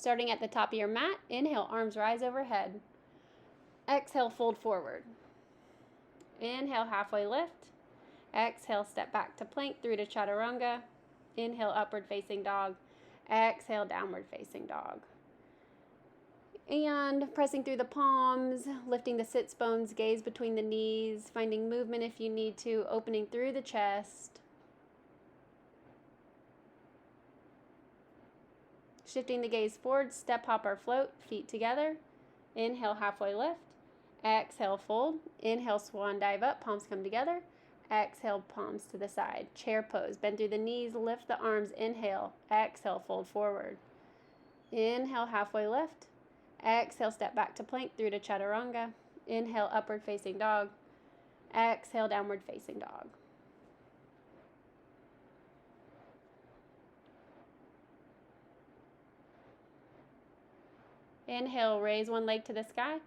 Starting at the top of your mat, inhale, arms rise overhead. Exhale, fold forward. Inhale, halfway lift. Exhale, step back to plank through to chaturanga. Inhale, upward facing dog. Exhale, downward facing dog. And pressing through the palms, lifting the sits bones, gaze between the knees, finding movement if you need to, opening through the chest. Shifting the gaze forward, step, hop, or float, feet together. Inhale, halfway lift. Exhale, fold. Inhale, swan dive up, palms come together. Exhale, palms to the side. Chair pose, bend through the knees, lift the arms. Inhale, exhale, fold forward. Inhale, halfway lift. Exhale, step back to plank through to chaturanga. Inhale, upward facing dog. Exhale, downward facing dog. Inhale, raise one leg to the sky.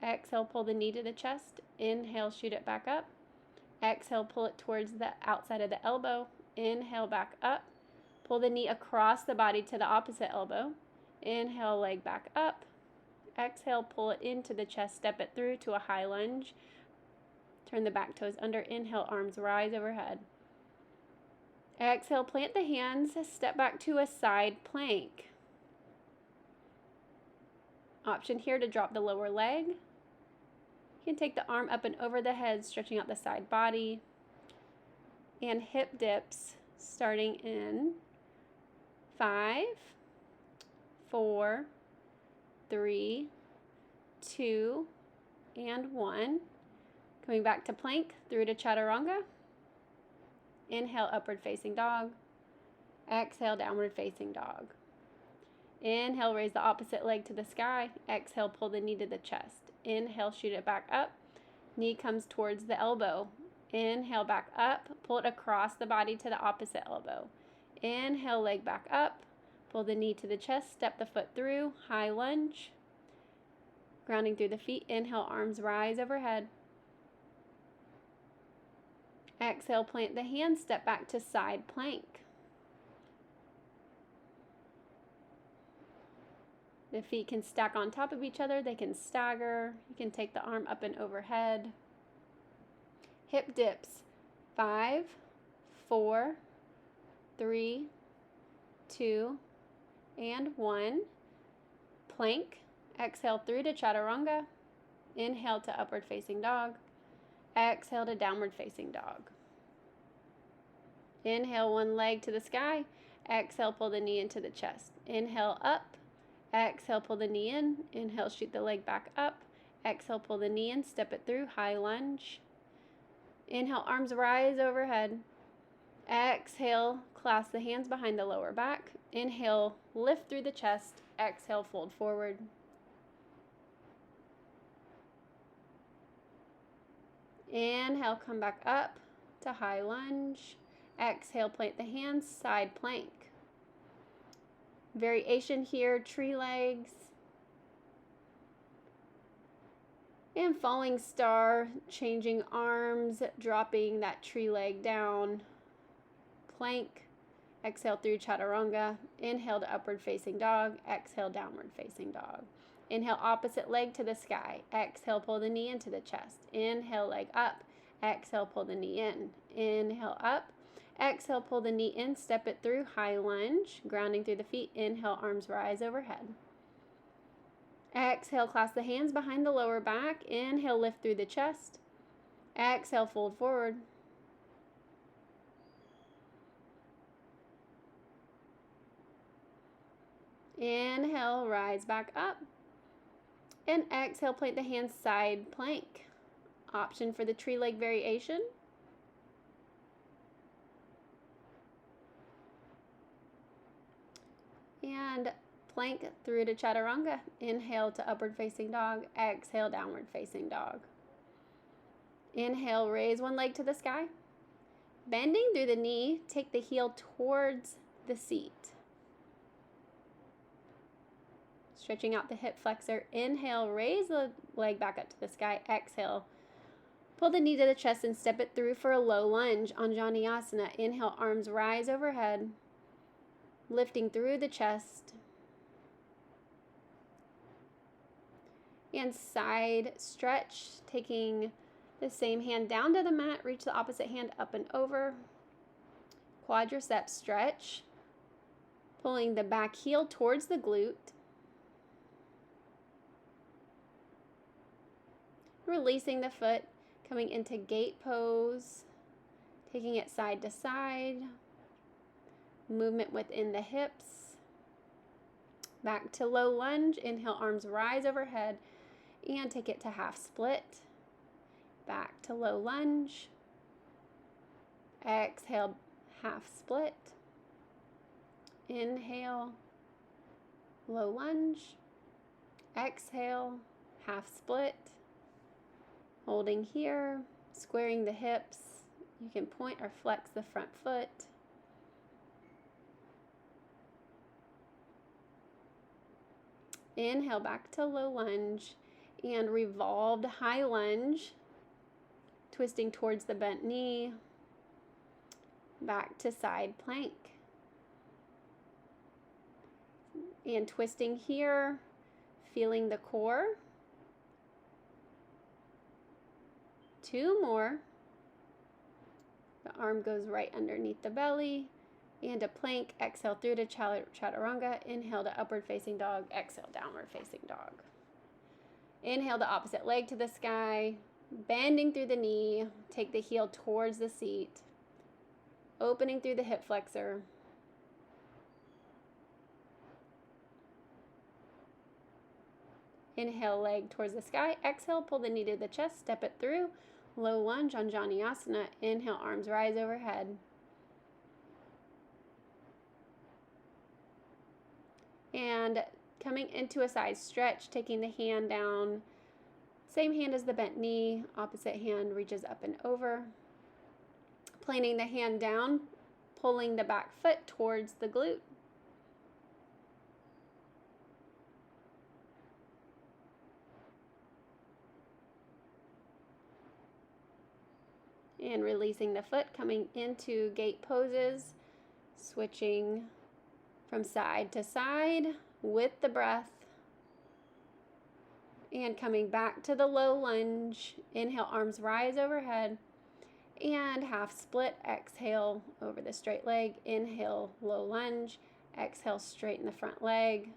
Exhale, pull the knee to the chest. Inhale, shoot it back up. Exhale, pull it towards the outside of the elbow. Inhale, back up. Pull the knee across the body to the opposite elbow. Inhale, leg back up. Exhale, pull it into the chest, step it through to a high lunge. Turn the back toes under. Inhale, arms rise overhead. Exhale, plant the hands, step back to a side plank. Option here to drop the lower leg. You can take the arm up and over the head, stretching out the side body. And hip dips starting in 5, 4, 3, 2, and 1. Coming back to plank through to chaturanga. Inhale, upward facing dog. Exhale, downward facing dog. Inhale, raise the opposite leg to the sky. Exhale, pull the knee to the chest. Inhale, shoot it back up. Knee comes towards the elbow. Inhale, back up. Pull it across the body to the opposite elbow. Inhale, leg back up. Pull the knee to the chest. Step the foot through. High lunge. Grounding through the feet. Inhale, arms rise overhead. Exhale, plant the hands. Step back to side plank. The feet can stack on top of each other. They can stagger. You can take the arm up and overhead. Hip dips. 5, 4, 3, 2, and 1. Plank. Exhale through to chaturanga. Inhale to upward facing dog. Exhale to downward facing dog. Inhale, one leg to the sky. Exhale, pull the knee into the chest. Inhale, up. Exhale, pull the knee in. Inhale, shoot the leg back up. Exhale, pull the knee in, step it through, high lunge. Inhale, arms rise overhead. Exhale, clasp the hands behind the lower back. Inhale, lift through the chest. Exhale, fold forward. Inhale, come back up to high lunge. Exhale, plant the hands, side plank. Variation here, tree legs. And falling star, changing arms, dropping that tree leg down. Plank. Exhale through chaturanga. Inhale to upward facing dog. Exhale, downward facing dog. Inhale, opposite leg to the sky. Exhale, pull the knee into the chest. Inhale, leg up. Exhale, pull the knee in. Inhale, up. Exhale, pull the knee in, step it through, high lunge, grounding through the feet. Inhale, arms rise overhead. Exhale, clasp the hands behind the lower back. Inhale, lift through the chest. Exhale, fold forward. Inhale, rise back up. And exhale, plant the hands, side plank. Option for the tree leg variation. And plank through to chaturanga. Inhale to upward facing dog. Exhale, downward facing dog. Inhale, raise one leg to the sky. Bending through the knee, take the heel towards the seat. Stretching out the hip flexor. Inhale, raise the leg back up to the sky. Exhale, pull the knee to the chest and step it through for a low lunge. Anjaneyasana. Inhale, arms rise overhead. Lifting through the chest. And side stretch, taking the same hand down to the mat, reach the opposite hand up and over. Quadricep stretch, pulling the back heel towards the glute. Releasing the foot, coming into gate pose, taking it side to side. Movement within the hips. Back to low lunge, inhale, arms rise overhead, and take it to half split. Back to low lunge. Exhale, half split. Inhale, low lunge. Exhale, half split. Holding here, squaring the hips. You can point or flex the front foot. Inhale back to low lunge and revolved high lunge, twisting towards the bent knee, back to side plank. And twisting here, feeling the core. 2 more. The arm goes right underneath the belly. And a plank, exhale through to chaturanga, inhale to upward facing dog, exhale downward facing dog. Inhale the opposite leg to the sky, bending through the knee, take the heel towards the seat, opening through the hip flexor. Inhale, leg towards the sky, exhale, pull the knee to the chest, step it through, low lunge on Janiyasana, inhale, arms rise overhead. And coming into a side stretch, taking the hand down, same hand as the bent knee, opposite hand reaches up and over. Planing the hand down, pulling the back foot towards the glute. And releasing the foot, coming into gate poses, switching from side to side with the breath. And coming back to the low lunge. Inhale, arms rise overhead. And half split, exhale over the straight leg. Inhale, low lunge. Exhale, straighten the front leg.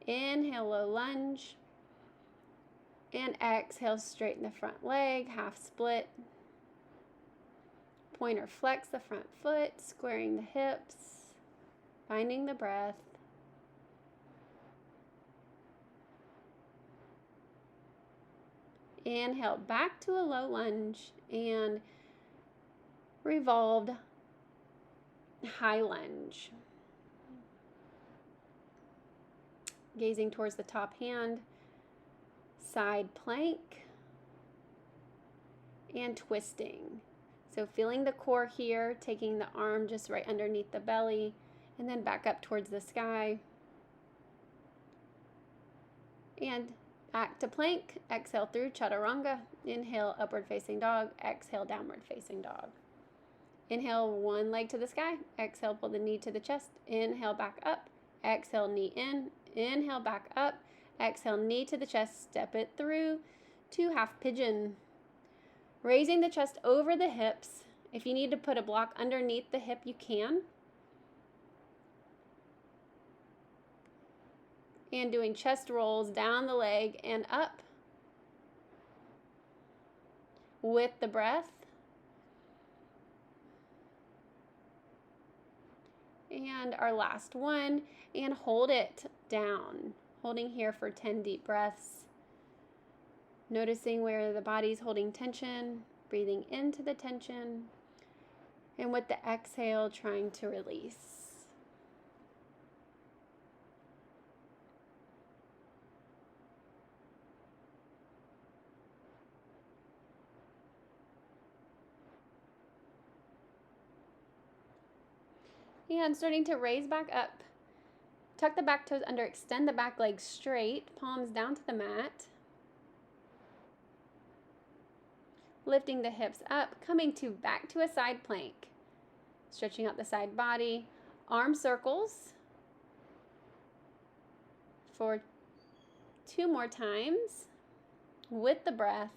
Inhale, low lunge. And exhale, straighten the front leg, half split. Point or flex the front foot, squaring the hips, finding the breath. Inhale back to a low lunge and revolved high lunge. Gazing towards the top hand, side plank, and twisting. So feeling the core here, taking the arm just right underneath the belly, and then back up towards the sky. And back to plank, exhale through chaturanga, inhale upward facing dog, exhale downward facing dog. Inhale one leg to the sky, exhale pull the knee to the chest, inhale back up, exhale knee in, inhale back up, exhale knee to the chest, step it through to half pigeon. Raising the chest over the hips. If you need to put a block underneath the hip, you can. And doing chest rolls down the leg and up with the breath. And our last one, and hold it down. Holding here for 10 deep breaths. Noticing where the body's holding tension, breathing into the tension, and with the exhale, trying to release. And starting to raise back up. Tuck the back toes under, extend the back leg straight, palms down to the mat. Lifting the hips up, coming back to a side plank. Stretching out the side body, arm circles for 2 more times. with the breath.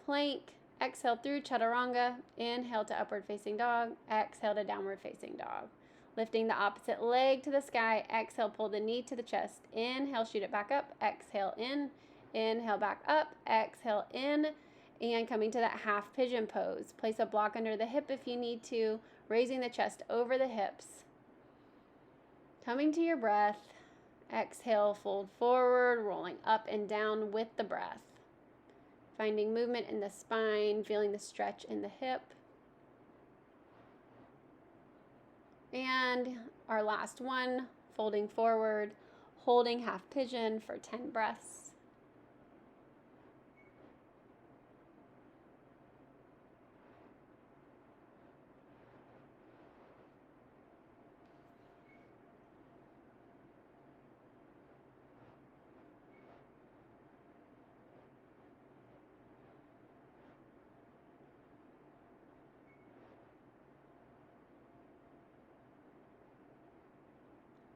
Plank, exhale through chaturanga, inhale to upward facing dog, exhale to downward facing dog. Lifting the opposite leg to the sky, exhale, pull the knee to the chest, inhale, shoot it back up, exhale in, inhale back up, exhale in, and coming to that half pigeon pose. Place a block under the hip if you need to, raising the chest over the hips. Coming to your breath, exhale, fold forward, rolling up and down with the breath. Finding movement in the spine, feeling the stretch in the hip. And our last one, folding forward, holding half pigeon for 10 breaths.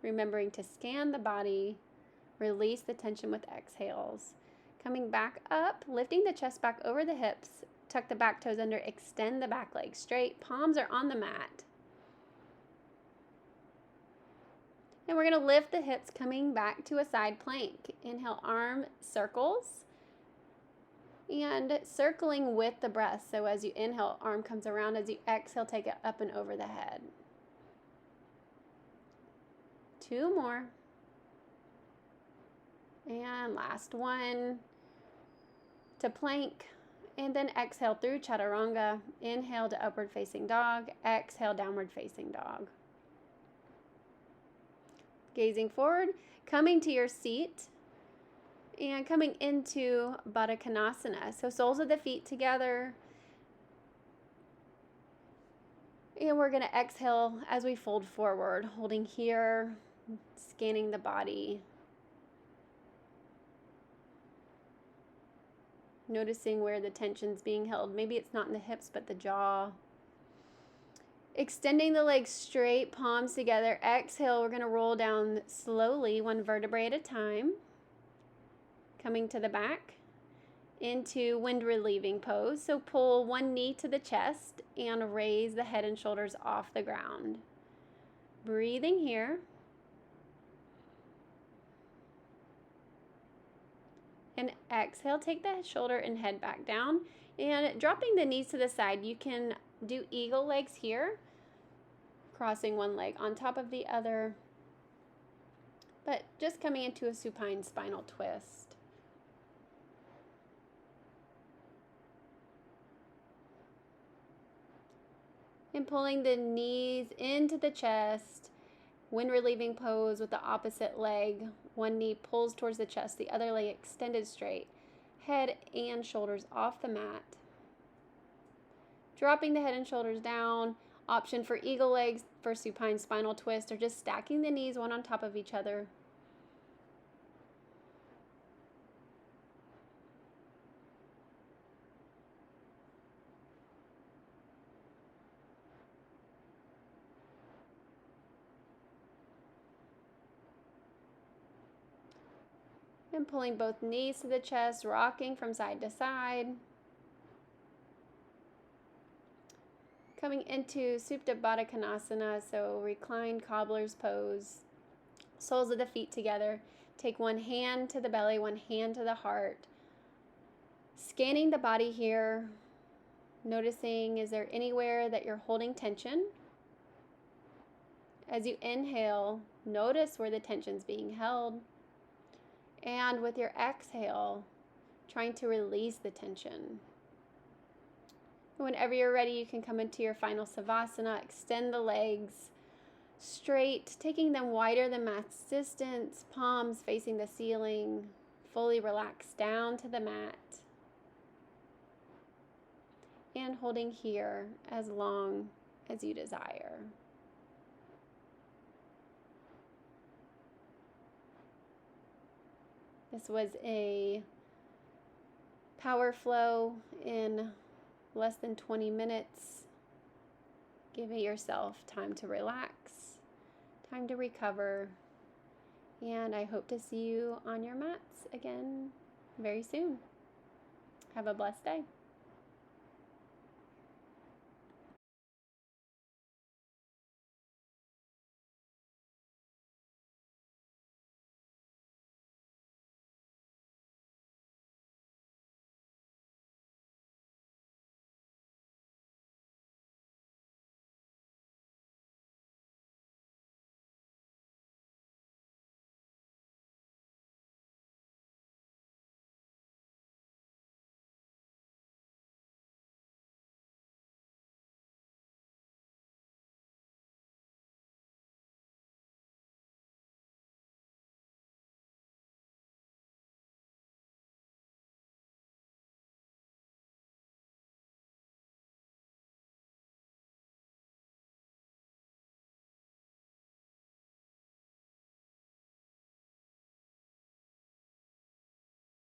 Remembering to scan the body, release the tension with exhales. Coming back up, lifting the chest back over the hips, tuck the back toes under, extend the back leg straight, palms are on the mat. And we're going to lift the hips, coming back to a side plank. Inhale, arm circles, and circling with the breath. So as you inhale, arm comes around. As you exhale, take it up and over the head. 2 more. And last one to plank. And then exhale through chaturanga. Inhale to upward facing dog. Exhale, downward facing dog. Gazing forward, coming to your seat. And coming into Baddha Konasana. So soles of the feet together. And we're going to exhale as we fold forward, holding here. Scanning the body. Noticing where the tension's being held. Maybe it's not in the hips, but the jaw. Extending the legs straight, palms together. Exhale, we're going to roll down slowly, 1 vertebrae at a time. Coming to the back into wind relieving pose. So pull 1 knee to the chest and raise the head and shoulders off the ground. Breathing here. And exhale, take the shoulder and head back down. And dropping the knees to the side, you can do eagle legs here. Crossing 1 leg on top of the other. But just coming into a supine spinal twist. And pulling the knees into the chest. Wind relieving pose with the opposite leg. 1 knee pulls towards the chest, the other leg extended straight. Head and shoulders off the mat. Dropping the head and shoulders down. Option for eagle legs for supine spinal twist, or just stacking the knees one on top of each other. And pulling both knees to the chest, rocking from side to side. Coming into Supta Baddha Konasana, so reclined cobbler's pose. Soles of the feet together. Take 1 hand to the belly, 1 hand to the heart. Scanning the body here. Noticing, is there anywhere that you're holding tension? As you inhale, notice where the tension's being held. And with your exhale, trying to release the tension. Whenever you're ready, you can come into your final Savasana. Extend the legs straight, taking them wider than mat's distance, palms facing the ceiling, fully relax down to the mat. And holding here as long as you desire. This was a power flow in less than 20 minutes. Giving yourself time to relax, time to recover, and I hope to see you on your mats again very soon. Have a blessed day.